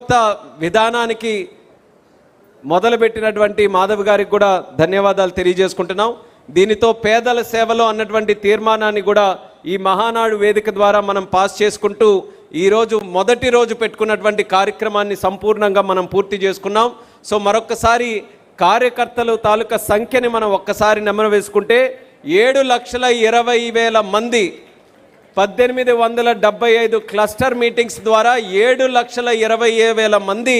కొత్త విధానానికి మొదలుపెట్టినటువంటి మాధవ్ గారికి కూడా ధన్యవాదాలు తెలియజేసుకుంటున్నాం. దీనితో పేదల సేవలో అన్నటువంటి తీర్మానాన్ని కూడా ఈ మహానాడు వేదిక ద్వారా మనం పాస్ చేసుకుంటూ ఈరోజు మొదటి రోజు పెట్టుకున్నటువంటి కార్యక్రమాన్ని సంపూర్ణంగా మనం పూర్తి చేసుకున్నాం. సో మరొక్కసారి కార్యకర్తలు తాలూకా సంఖ్యని మనం ఒక్కసారి నెమరు వేసుకుంటే 7,20,000 మంది 1875 క్లస్టర్ మీటింగ్స్ ద్వారా 7,20,000 మంది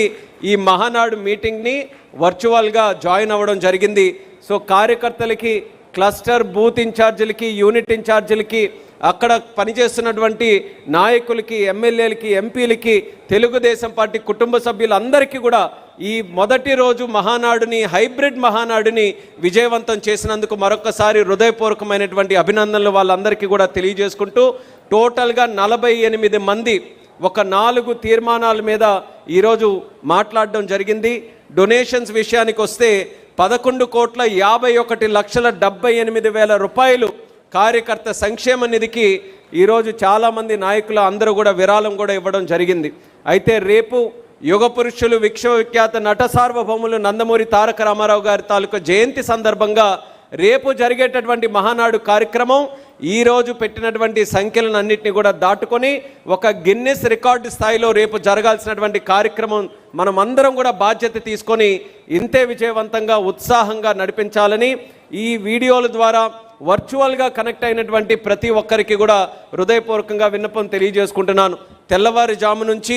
ఈ మహానాడు మీటింగ్ని వర్చువల్గా జాయిన్ అవ్వడం జరిగింది. సో కార్యకర్తలకి, క్లస్టర్ బూత్ ఇన్ఛార్జీలకి, యూనిట్ ఇన్ఛార్జీలకి, అక్కడ పనిచేస్తున్నటువంటి నాయకులకి, ఎమ్మెల్యేలకి, ఎంపీలకి, తెలుగుదేశం పార్టీ కుటుంబ సభ్యులందరికీ కూడా ఈ మొదటి రోజు మహానాడుని, హైబ్రిడ్ మహానాడుని విజయవంతం చేసినందుకు మరొకసారి హృదయపూర్వకమైనటువంటి అభినందనలు వాళ్ళందరికీ కూడా తెలియజేసుకుంటూ, టోటల్గా 48 మంది ఒక 4 తీర్మానాల మీద ఈరోజు మాట్లాడడం జరిగింది. డొనేషన్స్ విషయానికి వస్తే 11,51,78,000 రూపాయలు కార్యకర్త సంక్షేమ నిధికి ఈరోజు చాలామంది నాయకులు అందరూ కూడా విరాళం కూడా ఇవ్వడం జరిగింది. అయితే రేపు యుగ పురుషులు, విశ్వవిఖ్యాత నట సార్వభౌములు నందమూరి తారక రామారావు గారి తాలూకా జయంతి సందర్భంగా రేపు జరిగేటటువంటి మహానాడు కార్యక్రమం ఈరోజు పెట్టినటువంటి సంఖ్యలను అన్నింటినీ కూడా దాటుకొని ఒక గిన్నెస్ రికార్డు స్థాయిలో రేపు జరగాల్సినటువంటి కార్యక్రమం మనమందరం కూడా బాధ్యత తీసుకొని ఇంతే విజయవంతంగా, ఉత్సాహంగా నడిపించాలని ఈ వీడియోల ద్వారా వర్చువల్గా కనెక్ట్ అయినటువంటి ప్రతి ఒక్కరికి కూడా హృదయపూర్వకంగా విన్నపం తెలియజేసుకుంటున్నాను. తెల్లవారుజాము నుంచి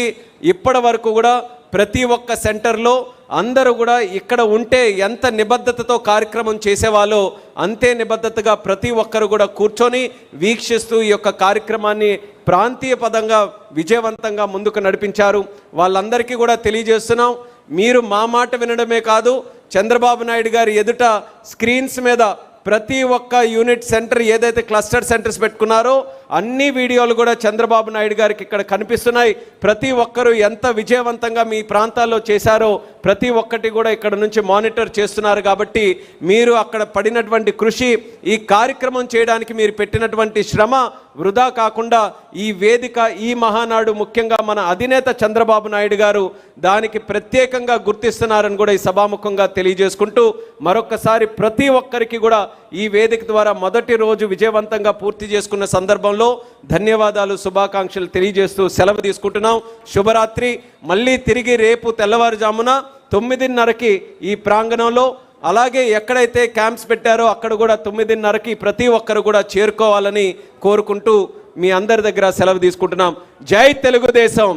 ఇప్పటి వరకు కూడా ప్రతి ఒక్క సెంటర్లో అందరూ కూడా ఇక్కడ ఉంటే ఎంత నిబద్ధతతో కార్యక్రమం చేసేవాళ్ళో అంతే నిబద్ధతగా ప్రతి ఒక్కరు కూడా కూర్చొని వీక్షిస్తూ ఈ యొక్క కార్యక్రమాన్ని ప్రాంతీయ పదంగా విజయవంతంగా ముందుకు నడిపించారు. వాళ్ళందరికీ కూడా తెలియజేస్తున్నాం, మీరు మా మాట వినడమే కాదు, చంద్రబాబు నాయుడు గారి ఎదుట స్క్రీన్స్ మీద ప్రతి ఒక్క యూనిట్ సెంటర్ ఏదైతే క్లస్టర్ సెంటర్స్ పెట్టుకున్నారో అన్ని వీడియోలు కూడా చంద్రబాబు నాయుడు గారికి ఇక్కడ కనిపిస్తున్నాయి. ప్రతి ఒక్కరూ ఎంత విజయవంతంగా మీ ప్రాంతాల్లో చేశారో ప్రతి ఒక్కటి కూడా ఇక్కడ నుంచి మానిటర్ చేస్తున్నారు. కాబట్టి మీరు అక్కడ పడినటువంటి కృషి, ఈ కార్యక్రమం చేయడానికి మీరు పెట్టినటువంటి శ్రమ వృధా కాకుండా ఈ వేదిక, ఈ మహానాడు ముఖ్యంగా మన అధినేత చంద్రబాబు నాయుడు గారు దానికి ప్రత్యేకంగా గుర్తిస్తున్నారని కూడా ఈ సభాముఖంగా తెలియజేసుకుంటూ మరొకసారి ప్రతి ఒక్కరికి కూడా ఈ వేదిక ద్వారా మొదటి రోజు విజయవంతంగా పూర్తి చేసుకున్న సందర్భంలో ధన్యవాదాలు, శుభాకాంక్షలు తెలియజేస్తూ సెలవు తీసుకుంటున్నాం. శుభరాత్రి. మళ్ళీ తిరిగి రేపు తెల్లవారుజామున 9:30కి ఈ ప్రాంగణంలో, అలాగే ఎక్కడైతే క్యాంప్స్ పెట్టారో అక్కడ కూడా 9:30కి ప్రతి ఒక్కరు కూడా చేరుకోవాలని కోరుకుంటూ మీ అందరి దగ్గర సెలవు తీసుకుంటున్నాం. జై తెలుగుదేశం.